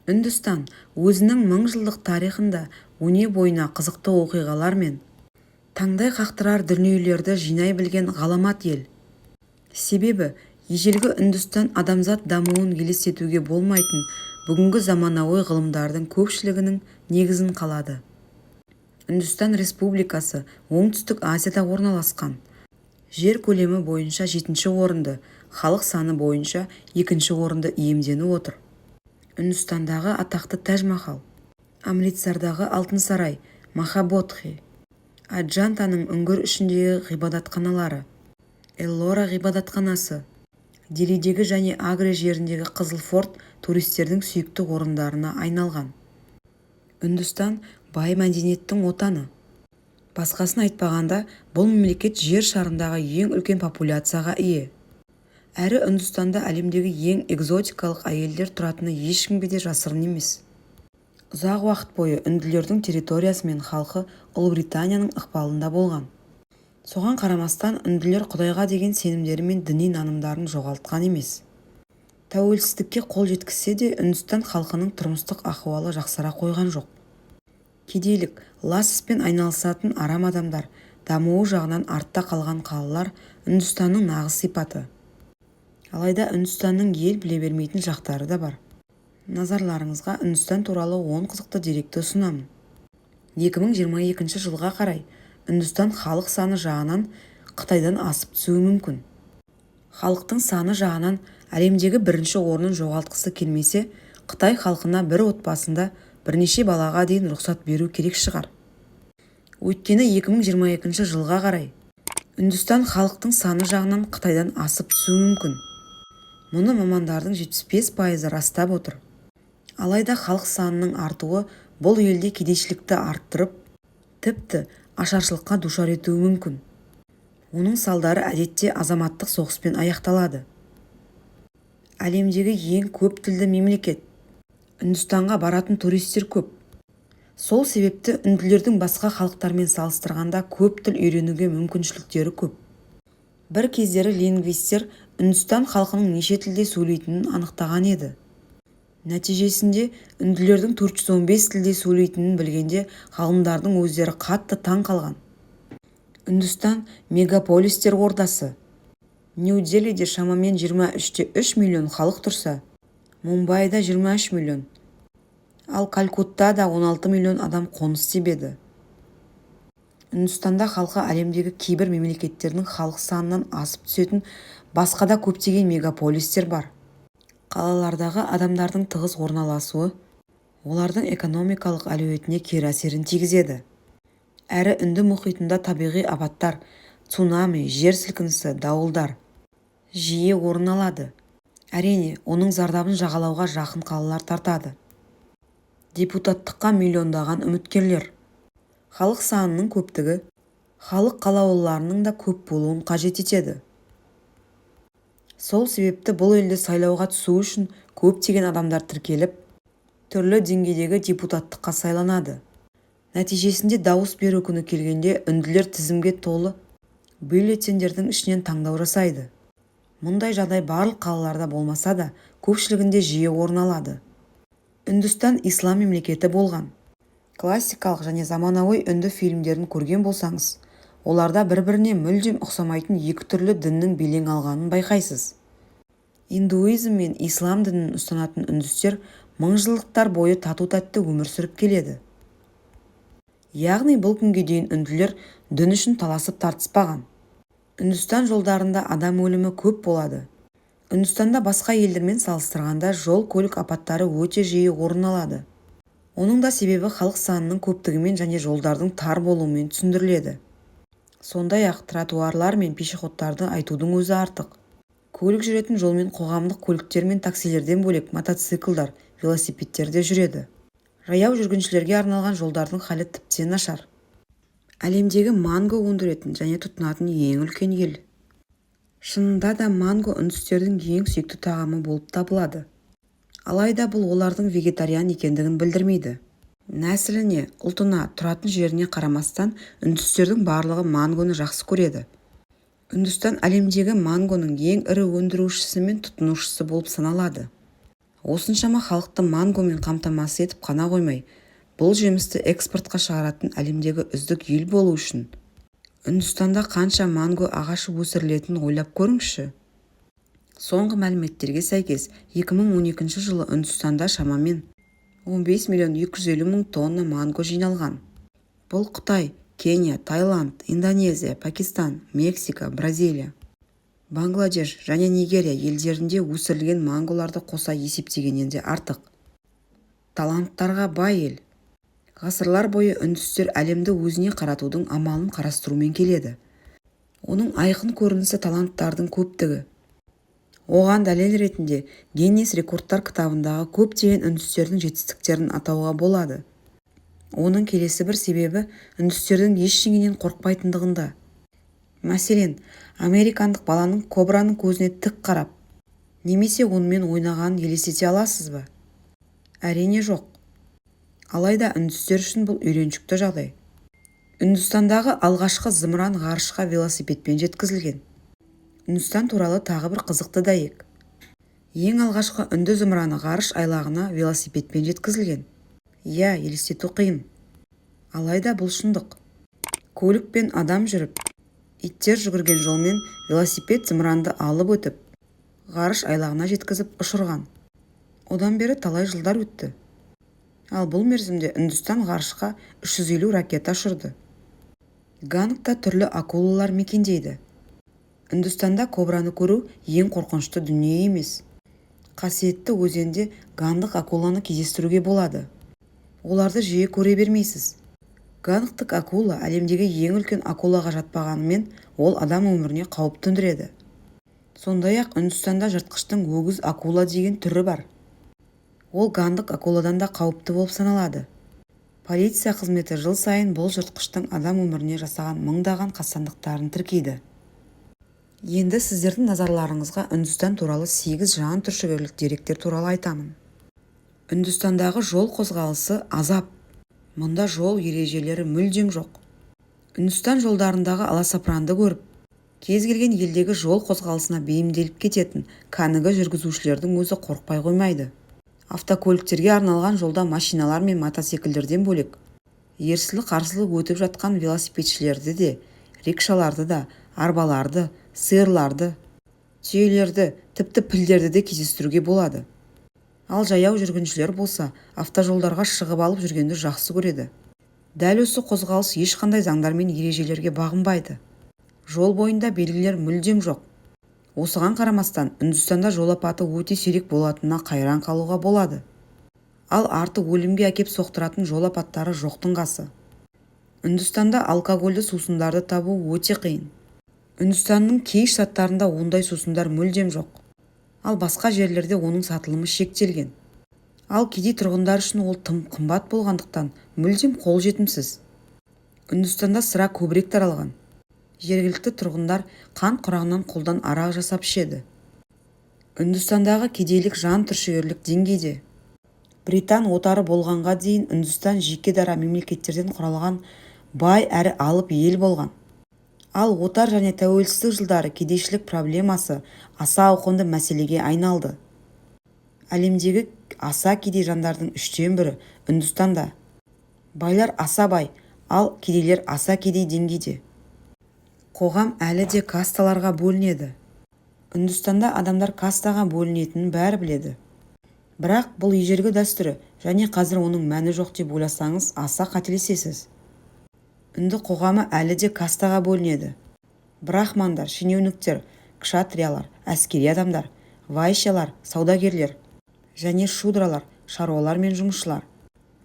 Үндістан өзінің мыңжылдық тарихында өне бойына қызықты оқиғалар мен таңдай қақтырар дүниелерді жинай білген ғаламат ел. Себебі ежелгі Үндістан адамзат дамуын елестетуге болмайтын бүгінгі заманауи ғылымдардың көпшілігінің негізін қалады. Үндістан Республикасы оңтүстік Азияда орналасқан. Жер көлемі бойынша 7-ші орынды, халық саны бойынша 2-ші орынды иемденіп отыр. Үндістандағы атақты Тәж-Махал, Амритсардағы Алтын сарай, Махабодхи, Аджантаның үңгір ішіндегі ғибадатханалары, Эллора ғибадатханасы, Делидегі және Агре жеріндегі Қызыл форт туристердің сүйікті орындарына айналған. Үндістан бай мәдениеттің отаны. Басқасын айтпағанда, бұл мемлекет жер шарындағы ең үлкен популяцияға ие. Әрі Үндістанда әлемдегі ең экзотикалық әйелдер тұратыны ешкімге де жасырын емес. Ұзақ уақыт бойы үнділердің территориясы мен халқы Ұлыбританияның ықпалында болған. Соған қарамастан үнділер Құдайға деген сенімдері мен діни нанымдарын жоғалтқан емес. Тәуелсіздікке қол жеткізсе де Үндістан халқының тұрмыстық ахуалы жақсара қойған жоқ. Кедейлік, лас іспен айналысатын арам адамдар, дамуы жағынан артта қалған қалалар Үндістанның нағыз сипаты. Алайда Үндістанның ел біле бермейтін жақтары да бар. Назарларыңызға Үндістан туралы 10 қызықты деректі ұсынамын. 2022 жылға қарай Үндістан халық саны жағынан Қытайдан асып түсуі мүмкін. Халықтың саны жағынан әлемдегі бірінші орнын жоғалтқысы келмесе, Қытай халқына бір отбасында бірнеше балаға дейін рұқсат беру керек шығар. Өйткені 2022 жылға қарай Үндістан халықтың саны жағынан Қытайдан асып түсуі мүмкін. Мұны мамандардың 75% растап отыр. Алайда халық санының артуы бұл елде кедейшілікті арттырып, тіпті ашаршылыққа душар етуі мүмкін. Оның салдары әдетте азаматтық соғыспен аяқталады. Әлемдегі ең көп тілді мемлекет. Үндістанға баратын туристер көп. Сол себепті үнділердің басқа халықтармен салыстырғанда көп тіл үйренуге мүмкіншіліктері көп. Бір кездері лингвистер Үндістан халқының неше тілде сөйлейтінін анықтаған еді. Нәтижесінде үнділердің 415 тілде сөйлейтінін білгенде ғалымдардың өздері қатты таң қалған. Үндістан мегаполистер ордасы. Нью-Делиде шамамен 23,3 миллион халық тұрса, Мумбайда 23 миллион, ал Калькуттада 16 миллион адам қоныс тебеді. Үндістанда халқы әлемдегі кейбір мемлекеттердің халық санынан асып түсетін басқа да көптеген мегаполистер бар. Қалалардағы адамдардың тығыз орналасуы олардың экономикалық әлеуетіне кері әсерін тигізеді. Әрі Үнді мұхитында табиғи апаттар, цунами, жер сілкінісі, дауылдар жиі орын алады. Әрине, оның зардабын жағалауға жақын қалалар тартады. Депутаттыққа миллиондаған үміткерлер. Халық санының көптігі халық қалаулыларының да көп болуын қажет етеді. Сол себепті бұл елде сайлауға түсу үшін көптеген адамдар тіркеліп, түрлі деңгейдегі депутаттыққа сайланады. Нәтижесінде дауыс беру күні келгенде үнділер тізімге толы бюллетендердің ішінен таңдау жасайды. Мұндай жағдай барлық қалаларда болмаса да, көпшілігінде жиі орын алады. Үндістан ислам мемлекеті болған. Классикалық және заманауи үнді фильмдерін көрген болсаңыз, оларда бір-біріне мүлдем ұқсамайтын екі түрлі діннің белең алғанын байқайсыз. Индуизм мен ислам дінін ұстанатын үндістер мыңжылдықтар бойы тату-тәтті өмір сүріп келеді. Яғни бұл күнге дейін үнділер дін үшін таласып тартыспаған. Үндістан жолдарында адам өлімі көп болады. Үндістанда басқа елдермен салыстырғанда жол көлік апаттары өте жиі орын алады. Оның да себебі халық санының көптігімен және жолдардың тар болуымен түсіндіріледі. Сондай-ақ тротуарлар мен пешеходтарды айтудың өзі артық. Көлік жүретін жолмен қоғамдық көліктер мен таксилерден бөлек мотоциклдар, велосипедтер де жүреді. Жаяу жүргіншілерге арналған жолдардың халі тіптен нашар. Әлемдегі манго өндіретін және тұтынатын ең үлкен ел. Шынында да манго үндістердің ең сүйікті тағамы болып табылады. Алайда бұл олардың вегетариан екендігін білдірмейді. Нәсіліне, ұлтына, тұратын жеріне қарамастан үндістердің барлығы мангоны жақсы көреді. Үндістан әлемдегі мангоның ең ірі өндірушісі мен тұтынушысы болып саналады. Осыншама халықты мангомен қамтамасыз етіп қана қоймай, бұл жемісті экспортқа шығаратын әлемдегі үздік ел болу үшін Үндістанда қанша манго ағашы өсірілетінін ойлап көріңізші. Соңғы мәліметтерге сәйкес 2012 жылы Үндістанда шамамен 15 миллион 250 мың тонна манго жиналған. Бұл Қытай, Кения, Таиланд, Индонезия, Пакистан, Мексика, Бразилия, Бангладеш және Нигерия елдерінде өсірілген манголарды қоса есептегеннен де артық. Таланттарға бай ел. Ғасырлар бойы үндістер әлемді өзіне қаратудың амалын қарастырумен келеді. Оның айқын көрінісі таланттардың көптігі. Оған дәлел ретінде Гиннес рекордтар кітабындағы көптеген үндістердің жетістіктерін атауға болады. Оның келесі бір себебі үндістердің ештеңеден қорықпайтындығында. Мәселен, американдық баланың кобраның көзіне тік қарап, немесе онымен ойнағанын елестете аласыз ба? Әрине жоқ. Алайда үндістер үшін бұл үйреншікті жағдай. Үндістандағы алғашқы зымыран ғарышқа велосипедпен жеткізілген. Үндістан туралы тағы бір қызықты дәйек. Ең алғашқы үнді зымыраны ғарыш айлағына велосипедпен жеткізілген. Иә, елестету қиын. Алайда бұл шындық. Көлікпен адам жүріп, иттер жүгірген жолмен велосипед зымыранды алып өтіп, ғарыш айлағына жеткізіп ұшырған. Одан бері талай жылдар өтті. Ал бұл мерзімде Үндістан ғарышқа 350 ракета ұшырды. Гангта түрлі акулалар мекендейді. Үндістанда кобраны көру ең қорқынышты дүние емес. Қасиетті өзенде гандық акуланы кездестіруге болады. Оларды жиі көре бермейсіз. Гангтық акула әлемдегі ең үлкен акулаға жатпағанымен, ол адам өміріне қауіп төндіреді. Сондай-ақ Үндістанда жыртқыштың өгіз акула деген түрі бар. Ол гандық акуладан да қауіпті болып саналады. Полиция қызметі жыл сайын бұл жыртқыштың адам өміріне жасаған мыңдаған қастандықтарын тіркейді. Енді сіздердің назарларыңызға Үндістан туралы 8 жан түршігерлік деректер туралы айтамын. Үндістандағы жол қозғалысы азап. Мұнда жол ережелері мүлдем жоқ. Үндістан жолдарындағы аласапыранды көріп, кез келген елдегі жол қозғалысына бейімделіп кететін кәнігі жүргізушілердің өзі қорықпай қоймайды. Автокөліктерге арналған жолда машиналар мен мотоциклдерден бөлек, ерсілі-қарсылы өтіп жатқан велосипедшілерді де, рикшаларды да, арбаларды, сиырларды, түйелерді, тіпті пілдерді де кездестіруге болады. Ал жаяу жүргіншілер болса, автожолдарға шығып алып жүргенді жақсы көреді. Дәл осы қозғалыс ешқандай заңдар мен ережелерге бағынбайды. Жол бойында белгілер мүлдем жоқ. Осыған қарамастан, Үндістанда жол апаты өте сирек болатынына қайран қалуға болады. Ал арты өлімге әкеп соқтыратын жол апаттары жоқтың қасы. Үндістанда алкогольді сусындарды табу өте қиын. Үндістанның кей штаттарында ондай сусындар мүлдем жоқ. Ал басқа жерлерде оның сатылымы шектелген. Ал кедей тұрғындар үшін ол тым қымбат болғандықтан мүлдем қолжетімсіз. Үндістанда сыра көбірек таралған. Жергілікті тұрғындар қан құрағынан қолдан арақ жасап ішеді. Үндістандағы кедейлік жан түршігерлік деңгейде. Британ отары болғанға дейін Үндістан жеке дара мемлекеттерден құралған бай әрі алып ел болған. Ал отар және тәуелсіздік жылдары кедейшілік проблемасы аса ауқымды мәселеге айналды. Әлемдегі аса кедей жандардың 1/3 Үндістанда. Байлар аса бай, ал кедейлер аса кедей деңгейде. Қоғам әлі де касталарға бөлінеді. Үндістанда адамдар кастаға бөлінетінін бәрі біледі. Бірақ бұл ежелгі дәстүрі және қазір оның мәні жоқ деп ойласаңыз аса қателесесіз. Үнді қоғамы әлі де кастаға бөлінеді. Брахмандар, шенеуніктер, кшатриялар, әскери адамдар, вайшялар, саудагерлер және шудралар, шаруалар мен жұмысшылар.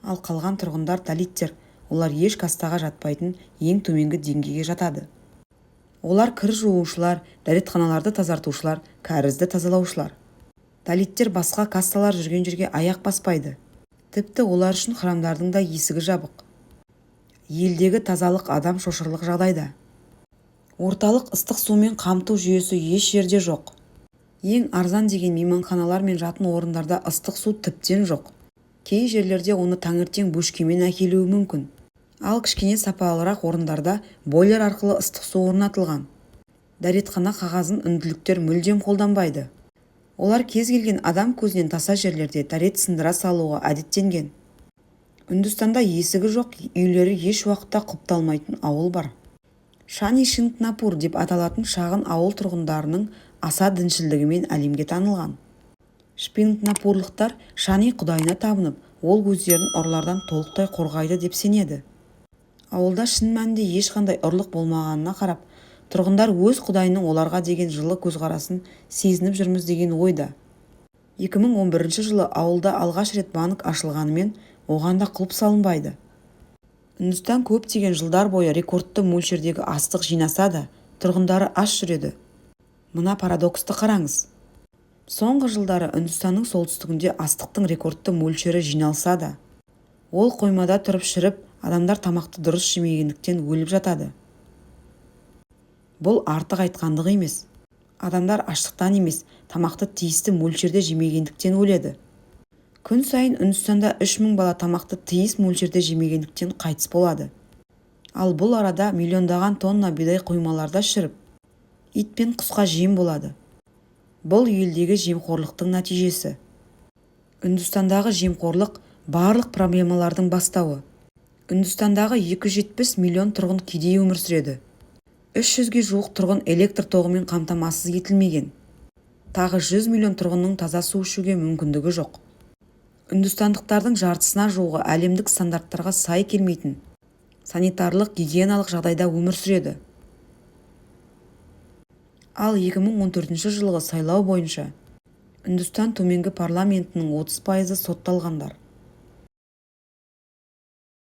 Ал қалған тұрғындар далиттер, олар еш кастаға жатпайтын ең төменгі деңгейге жатады. Олар кір жуушылар, дәретханаларды тазартушылар, кәрізді тазалаушылар. Далиттер басқа касталар жүрген жерге аяқ баспайды. Тіпті олар үшін храмдардың да есігі жабық. Елдегі тазалық адам шошырлық жағдайда. Орталық ыстық сумен қамту жүйесі еш жерде жоқ. Ең арзан деген мейманханалар мен жатын орындарда ыстық су тіптен жоқ. Кей жерлерде оны таңертең бөшкемен әкелуі мүмкін. Ал кішкене сапалырақ орындарда бойлер арқылы ыстық су орнатылған. Дәретхана қағазын үнділіктер мүлдем қолданбайды. Олар кез келген адам көзінен таса жерлерде дәрет сындыра салуға әдеттенген. Үндістанда есігі жоқ үйлері еш уақытта құпталмайтын ауыл бар. Шани Шингнапур деп аталатын шағын ауыл тұрғындарының аса діншілдігімен әлемге танылған. Шпингнапурлықтар Шани құдайына табынып, ол өздерін ұрылардан толықтай қорғайды деп сенеді. Ауылда шын мәнінде ешқандай ұрлық болмағанына қарап, тұрғындар өз құдайының оларға деген жылы көзқарасын сезініп жүрміз деген ойда. 2011 жылы ауылда алғаш рет банк ашылғанымен, оған да құлып салынбайды. Үндістан көптеген жылдар бойы рекордты мөлшердегі астық жинаса да, тұрғындары аш жүреді. Мына парадоксты қараңыз. Соңғы жылдары Үндістанның солтүстігінде астықтың рекордты мөлшері жиналса да, ол қоймада тұрып шіріп, адамдар тамақты дұрыс жемегендіктен өліп жатады. Бұл артық айтқандық емес. Адамдар аштықтан емес, тамақты тиісті мөлшерде жемегендіктен өледі. Күн сайын Үндістанда 3000 бала тамақты тиіс мөлшерде жемегендіктен қайтыс болады. Ал бұл арада миллиондаған тонна бидай қоймаларда шіріп, ит пен құсқа жем болады. Бұл елдегі жемқорлықтың нәтижесі. Үндістандағы жемқорлық барлық проблемалардың бастауы. Үндістандағы 270 миллион тұрғын кедей өмір сүреді. 300-ге жуық тұрғын электр тоғымен қамтамасыз етілмеген. Тағы 100 миллион тұрғынның таза су ішуге мүмкіндігі жоқ. Үндістандықтардың жартысына жуығы әлемдік стандарттарға сай келмейтін санитарлық гигиеналық жағдайда өмір сүреді. Ал 2014 жылғы сайлау бойынша Үндістан төменгі парламентінің 30% сотталғандар.